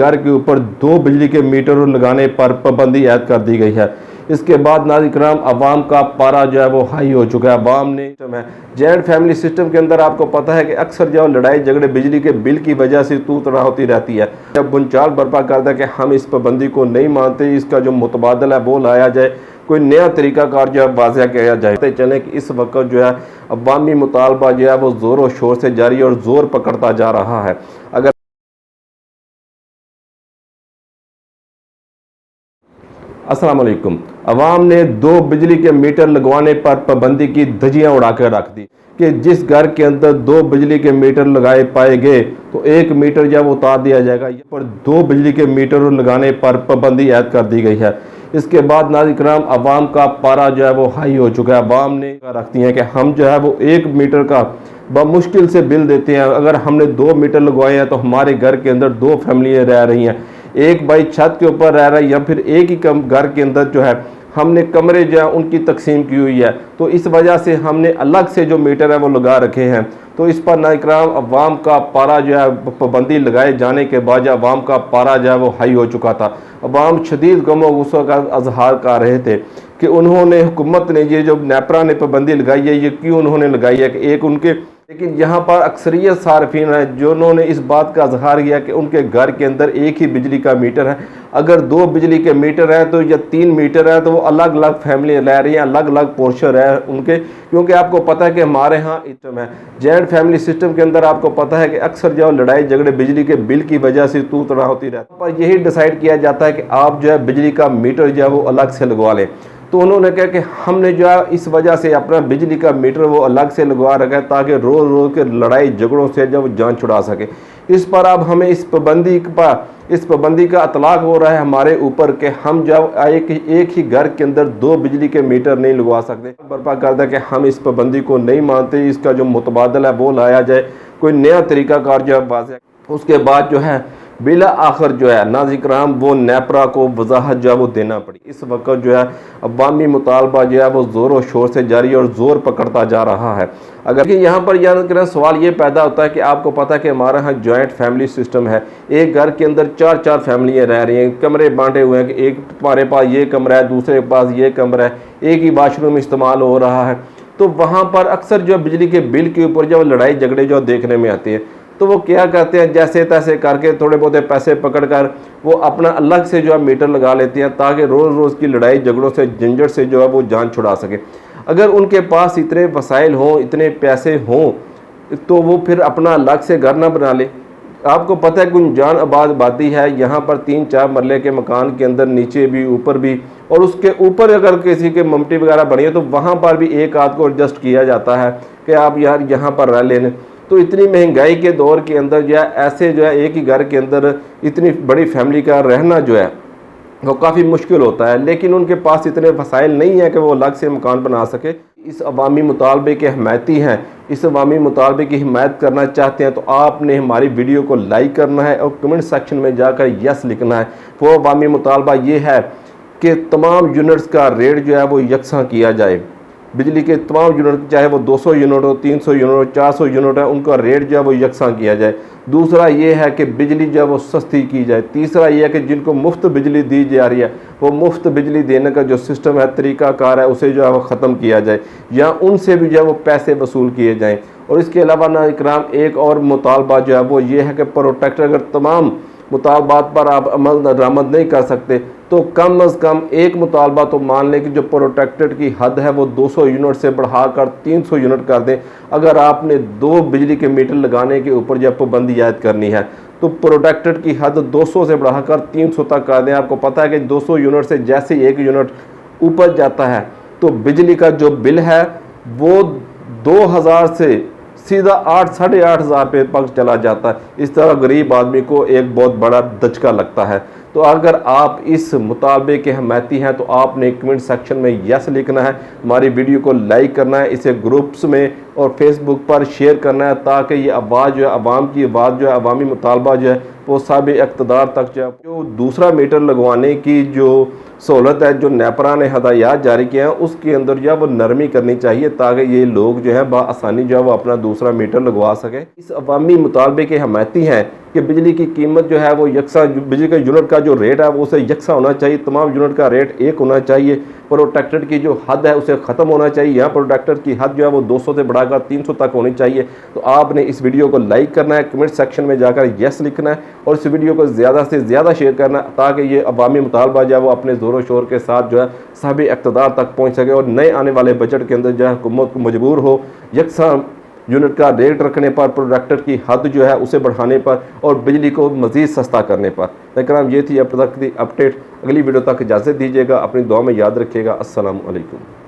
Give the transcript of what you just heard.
घर के ऊपर 2 बिजली के मीटर लगाने पर पाबंदी ऐड कर दी गई है। इसके बाद नाज़रीन किराम अवाम का पारा जो है वो हाई हो चुका है। अवाम ने जॉइंट फैमिली सिस्टम के अंदर आपको पता है कि अक्सर जो लड़ाई झगड़े बिजली के बिल की वजह से तू तड़ा होती रहती है। जब बुंचाल बर्पा करता है कि हम इस पाबंदी को नहीं मानते, इसका जो मुतबादला है वो लाया जाए, कोई नया तरीकाकार जो है वाज़ह किया जाए। चलें कि इस वक्त जो है अवामी मुतालबा जो है वो ज़ोर और शोर से जारी और ज़ोर पकड़ता जा रहा है। अगर अस्सलाम वालेकुम। अवाम ने 2 बिजली के मीटर लगवाने पर पाबंदी की धज्जियां उड़ाकर रख दी कि जिस घर के अंदर 2 बिजली के मीटर लगाए पाए गए तो 1 मीटर जब उतार दिया जाएगा। यहाँ पर 2 बिजली के मीटर लगाने पर पाबंदी ऐड कर दी गई है। इसके बाद नाज़रीन किराम अवाम का पारा जो है वो हाई हो चुका है। अवाम ने रखती हैं कि हम जो है वो 1 मीटर का मुश्किल से बिल देते हैं। अगर हमने 2 मीटर लगवाए हैं तो हमारे घर के अंदर 2 फैमिलियाँ रह रही हैं, एक भाई छत के ऊपर रह रहा है या फिर एक ही घर के अंदर जो है हमने कमरे जो है उनकी तकसीम की हुई है, तो इस वजह से हमने अलग से जो मीटर है वो लगा रखे हैं। तो इस पर नाज़रीन किराम अवाम का पारा जो है पाबंदी लगाए जाने के बाद अवाम का पारा जो है वो हाई हो चुका था। अवाम शदीद गम और गुस्सा का इजहार कर रहे थे कि उन्होंने हुकूमत ने ये जो नेपरा ने पाबंदी लगाई है ये क्यों उन्होंने लगाई है कि एक उनके, लेकिन यहाँ पर अक्सरियत सार्फिन है जिन्होंने इस बात का इजहार किया कि उनके घर के अंदर एक ही बिजली का मीटर है। अगर 2 बिजली के मीटर हैं तो या 3 मीटर हैं तो वो अलग अलग फैमिली रह रही हैं, अलग अलग पोर्शन है उनके, क्योंकि आपको पता है कि हमारे यहाँ सिस्टम है जॉइंट फैमिली सिस्टम के अंदर आपको पता है कि अक्सर जो लड़ाई झगड़े बिजली के बिल की वजह से तू तड़ा होती रहती है। पर यही डिसाइड किया जाता है कि आप जो है बिजली का मीटर जो है वो अलग से लगवा लें। तो उन्होंने कहा कि हमने जो है इस वजह से अपना बिजली का मीटर वो अलग से लगवा रखा है ताकि रोज़ रोज़ के लड़ाई झगड़ों से जब जान छुड़ा सके। इस पर अब हमें इस पाबंदी का इतलाक हो रहा है हमारे ऊपर कि हम जब एक ही घर के अंदर 2 बिजली के मीटर नहीं लगवा सकते। बर्पा करता कि हम इस पाबंदी को नहीं मानते, इसका जो मुतबादला है वो लाया जाए, कोई नया तरीकाकार जो है वाज़ह। उसके बाद जो है बिला आखिर जो है नाज़रीन किराम वो नेपरा को वजाहत जो है वो देना पड़ी। इस वक्त जो है अवामी मुतालबा जो है वो ज़ोर और शोर से जारी और ज़ोर पकड़ता जा रहा है। अगर यहाँ पर यानी सवाल ये पैदा होता है कि आपको पता है कि हमारे यहाँ जॉइंट फैमिली सिस्टम है, एक घर के अंदर 4 फैमिलियाँ रह रही हैं, कमरे बांटे हुए हैं कि एक तुम्हारे पास ये कमरा है, दूसरे के पास ये कमरा है, एक ही वाशरूम इस्तेमाल हो रहा है। तो वहाँ पर अक्सर जो बिजली के बिल के ऊपर जो लड़ाई झगड़े जो देखने में आते हैं, तो वो क्या करते हैं जैसे तैसे करके थोड़े बहुत पैसे पकड़कर वो अपना अलग से जो है मीटर लगा लेते हैं ताकि रोज़ रोज़ की लड़ाई झगड़ों से झंझट से जो है वो जान छुड़ा सके। अगर उनके पास इतने वसाइल हों, इतने पैसे हों, तो वो फिर अपना अलग से घर ना बना ले। आपको पता है गुंजान आबादी है यहाँ पर 3-4 मरले के मकान के अंदर नीचे भी ऊपर भी, और उसके ऊपर अगर किसी के ममटी वगैरह बनी है तो वहाँ पर भी एक आध को एडजस्ट किया जाता है कि आप यार यहाँ पर रह लेने। तो इतनी महंगाई के दौर के अंदर जो है ऐसे जो है एक ही घर के अंदर इतनी बड़ी फैमिली का रहना जो है वो काफ़ी मुश्किल होता है, लेकिन उनके पास इतने वसाइल नहीं है कि वो अलग से मकान बना सके। इस अवामी मुतालबे के हमायती हैं, इस अवामी मुतालबे की हिमायत करना चाहते हैं तो आपने हमारी वीडियो को लाइक करना है और कमेंट सेक्शन में जाकर यस लिखना है। वो अवामी मुतालबा ये है कि तमाम यूनिट्स का रेट जो है वो यकसा किया जाए। बिजली के तमाम यूनिट चाहे वो 200 यूनिट हो, 300 यूनिट हो, 400 यूनिट है, उनका रेट जो है वो यकसा किया जाए। दूसरा ये है कि बिजली जो है वो सस्ती की जाए। तीसरा ये है कि जिनको मुफ्त बिजली दी जा रही है वो मुफ्त बिजली देने का जो सिस्टम है, तरीक़ाकार है, उसे जो है वो ख़त्म किया जाए या उनसे भी जो है वो पैसे वसूल किए जाएँ। और इसके अलावा नाज़रीन किराम एक और मुतालबा जो है वो ये है कि प्रोटेक्टर, अगर तमाम मुतालबात पर आप अमल दरामद नहीं कर सकते तो कम अज़ कम एक मुतालबा तो मान लें कि जो प्रोटेक्टेड की हद है वो 200 यूनिट से बढ़ाकर 300 यूनिट कर दें। अगर आपने 2 बिजली के मीटर लगाने के ऊपर जब पाबंदी आयद करनी है तो प्रोटेक्टेड की हद 200 से बढ़ाकर 300 तक कर दें। आपको पता है कि 200 यूनिट से जैसे 1 यूनिट ऊपर जाता है तो बिजली का जो बिल है वो 2000 से सीधा 8-8.5 हज़ार रुपये तक चला जाता है। इस तरह गरीब आदमी को एक बहुत बड़ा दचका लगता है। तो अगर आप इस मुतालबे के हमायती हैं तो आपने कमेंट सेक्शन में यस लिखना है, हमारी वीडियो को लाइक करना है, इसे ग्रुप्स में और फेसबुक पर शेयर करना है, ताकि ये आवाज़ जो है अवाम की आवाज़ जो है अवामी मुतालबा जो है वो साहिब इक़्तिदार तक जो है। जो दूसरा मीटर लगवाने की जो सहूलत है, जो नेपरा ने हदायत जारी किए हैं, उसके अंदर जो है वो नरमी करनी चाहिए, ताकि ये लोग जो है बआसानी जो है वो अपना दूसरा मीटर लगवा सकें। इस अवामी मुतालबे के हमायती हैं कि बिजली की कीमत जो है वो यकसा, बिजली के यूनिट का जो रेट है वो उसे यकसा होना चाहिए, तमाम यूनिट का रेट एक होना चाहिए। प्रोटेक्टेड की जो हद है उसे ख़त्म होना चाहिए। यहाँ प्रोटेक्टेड की हद जो है वो 200 से बढ़ाकर 300 तक होनी चाहिए। तो आपने इस वीडियो को लाइक करना है, कमेंट सेक्शन में जाकर यस लिखना है और इस वीडियो को ज़्यादा से ज़्यादा शेयर करना है, ताकि ये अवामी मुतालबा जो है वो अपने ज़ोर शोर के साथ जो है साहिब इक़्तिदार तक पहुँच सके और नए आने वाले बजट के अंदर जो है हुकूमत को मजबूर हो यकसा यूनिट का रेट रखने पर, प्रोडक्टर की हद जो है उसे बढ़ाने पर और बिजली को मज़ीद सस्ता करने पर। तकराम ये थी अब तक की अपडेट। अगली वीडियो तक इजाज़त दीजिएगा, अपनी दुआ में याद रखिएगा। अस्सलामु अलैकुम।